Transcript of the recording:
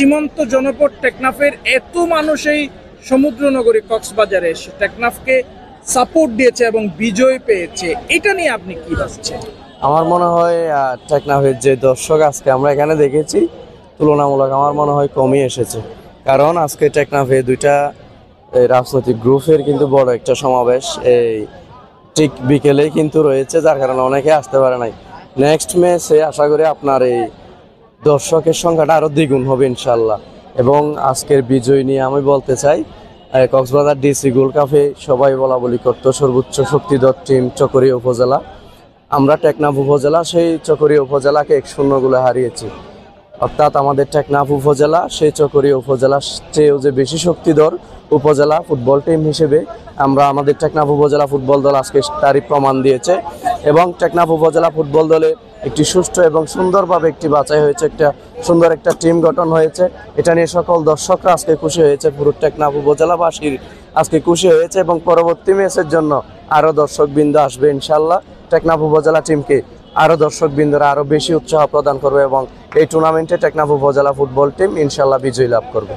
সীমান্ত জনপদ টেকনাফের এত মানুষ এই সমুদ্র নগরী কক্সবাজারে এসে টেকনাফকে সাপোর্ট দিয়েছে এবং বিজয় পেয়েছে, এটা নিয়ে আপনি কি ভাবছেন? আমার মনে হয় টেকনাফের যে দর্শক আজকে আমরা এখানে দেখেছি তুলনামূলক আমার মনে হয় কমই এসেছে। কারণ আজকে টেকনাফে দুইটা রাজনৈতিক গ্রুপের কিন্তু বড় একটা সমাবেশ এই ঠিক বিকেলেই কিন্তু রয়েছে, যার কারণে অনেকে আসতে পারে নাই। নেক্সট ম্যাচে আশা করি আপনার এই দর্শকের সংখ্যাটা আরও দ্বিগুণ হবে ইনশাল্লাহ। এবং আজকের বিজয় নিয়ে আমি বলতে চাই, কক্সবাজার ডিসি গোল্ড কাপে সবাই বলা বলি করতো সর্বোচ্চ শক্তিধর টিম চকরিয়া উপজেলা। আমরা টেকনাফ উপজেলা সেই চকরিয়া উপজেলাকে 1-0 গোলে হারিয়েছি। অর্থাৎ আমাদের টেকনাফ উপজেলা সেই চকরিয়া উপজেলার চেয়েও যে বেশি শক্তিধর উপজেলা ফুটবল টিম হিসেবে আমরা আমাদের টেকনাফ উপজেলা ফুটবল দল আজকে তারই প্রমাণ দিয়েছে। এবং টেকনাফ উপজেলা ফুটবল দলে একটি সুষ্ঠু এবং সুন্দরভাবে একটি বাছাই হয়েছে, একটা সুন্দর একটা টিম গঠন হয়েছে। এটা নিয়ে সকল দর্শকরা আজকে খুশি হয়েছে, পুরো টেকনাফ উপজেলাবাসীর আজকে খুশি হয়েছে। এবং পরবর্তী ম্যাচের জন্য আরও দর্শকবৃন্দ আসবে ইনশাল্লাহ। টেকনাফ উপজেলা টিমকে আরও দর্শকবৃন্দরা আরও বেশি উৎসাহ প্রদান করবে এবং এই টুর্নামেন্টে টেকনাফ উপজেলা ফুটবল টিম ইনশাল্লাহ বিজয় লাভ করবে।